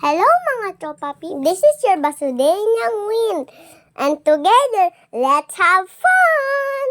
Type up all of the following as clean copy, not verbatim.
Hello mga tropa peeps, this is your Basudenyang Win. And together, let's have fun!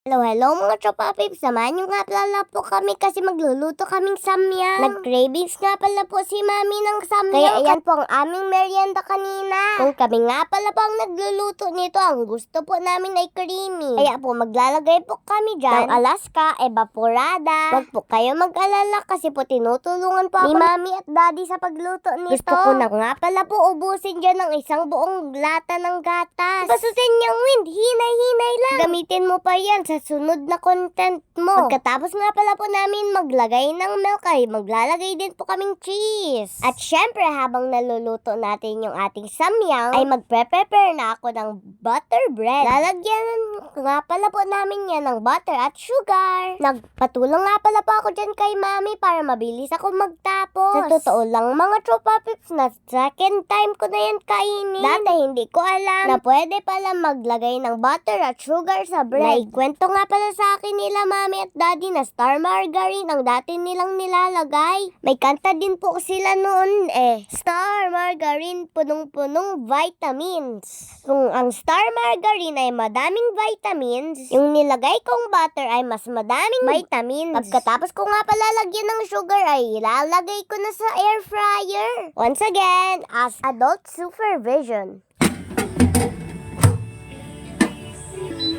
Hello mga tropa peeps, samahan nyo nga pala po kami kasi magluluto kaming samyang. Nag-cravings nga pala po si mami ng samyang. Kaya ayan po ang aming merienda kanina. Kung kami nga pala po ang nagluluto nito, ang gusto po namin ay creamy. Kaya po maglalagay po kami dyan ng Alaska Evaporada. Wag po kayo mag-alala kasi po tinutulungan po ako ni mami at daddy sa pagluto nito. Gusto ko na nga pala po ubusin dyan ng isang buong lata ng gatas. Basudenyang Win, hinay-hinay lang. Gamitin mo pa yan sa sunod na content mo. Pagkatapos nga pala po namin maglagay ng milk ay maglalagay din po kaming cheese. At syempre habang naluluto natin yung ating samyang ay magpe-prepare na ako ng butter bread. Lalagyan nga pala po namin yan ng butter at sugar. Nagpatulong nga pala po ako dyan kay mami para mabilis ako magtapos. Sa totoo lang mga tropa pips na second time ko na yan kainin. Dati hindi ko alam na pwede pala maglagay ng butter at sugar sa bread. Naikwento nga pala sa akin nila mami at daddy na star margarine ang dati nilang nilalagay. May kanta din po sila noon Star margarine, punong-punong vitamins. Kung ang star margarine ay madaming vitamins, yung nilagay kong butter ay mas madaming vitamins. Pagkatapos ko nga pala lagyan ng sugar ay ilalagay ko na sa air fryer. Once again, as adult supervision.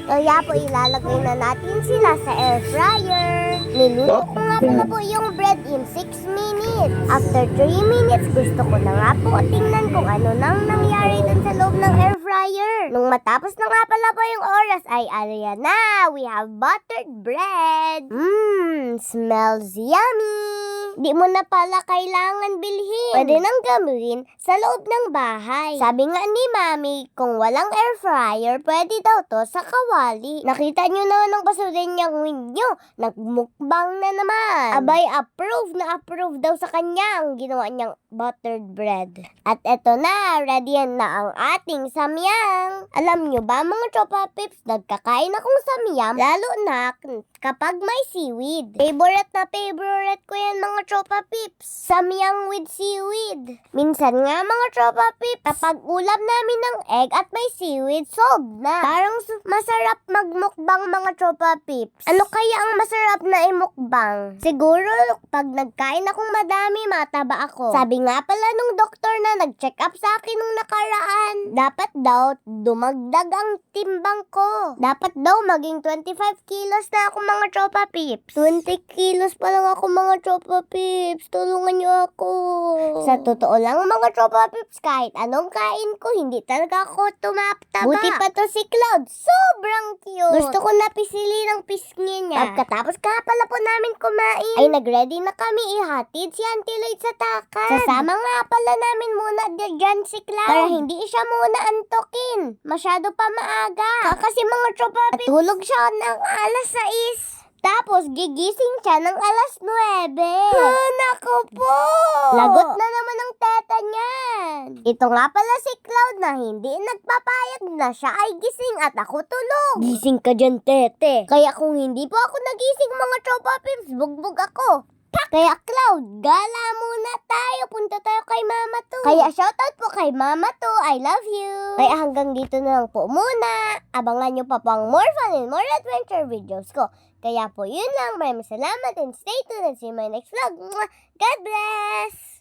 Kaya po ilalagay na natin sila sa air fryer. Niluto ko nga pala po yung bread in 6 minutes. After 3 minutes, gusto ko na nga po tingnan kung ano nang nangyari dun sa loob ng air fryer. Nung matapos na nga pala po yung oras ay ayan na, we have buttered bread. Smells yummy. Di mo na pala kailangan bilhin. Pwede nang gawin sa loob ng bahay. Sabi nga ni mami, kung walang air fryer, pwede daw to sa kawali. Nakita nyo naman ang Basudenyang Win nyo. Nagmukbang na naman. Abay, approve daw sa kanya ang ginawa niyang buttered bread. At eto na, ready na ang ating samyang. Alam nyo ba mga tropa pips, nagkakain akong samyang, lalo na kapag may seaweed. Favorite ko yan mga tropa pips. Samyang with seaweed. Minsan nga mga tropa pips, kapag ulam namin ng egg at may seaweed, solved na. Parang masarap magmukbang mga tropa pips. Ano kaya ang masarap na imukbang? Siguro pag nagkain akong madami, mataba ako. Sabi nga pala nung doktor na nag-check up sa akin nung nakaraan, dapat daw dumagdag ang timbang ko. Dapat daw maging 25 kilos na ako mga tropa pips. 20 kilos pa lang ako mga tropa pips. Tulungan niyo ako. Sa totoo lang mga tropa pips, kahit anong kain ko, hindi talaga ako tumaptaba. Buti pa to si Cloud. Sobrang cute. Gusto ko na pisili ng pisngi niya. Pagkatapos ka pala po namin kumain, ay nag-ready na kami ihatid si Auntie Lloyd sa takas. Sasama nga pala namin muna dyan si Cloud para hindi siya muna antokin. Masyado pa maaga. Kasi mga tropa pips, tulog siya ng alas 6. Tapos, gigising siya ng alas 9. Naku po! Lagot na naman ang teta niyan. Ito nga pala si Cloud na hindi nagpapayag na siya ay gising at ako tulog. Gising ka dyan, tete. Kaya kung hindi po ako nagising mga tropa pips, bugbog ako. Kaya Cloud, gala muna tayo. Punta tayo kay Mama To. Kaya shoutout po kay Mama To. I love you. Kaya hanggang dito na lang po muna. Abangan nyo pa pang more fun and more adventure videos ko. Kaya po yun lang. Maraming salamat and stay tuned and see you in my next vlog. God bless!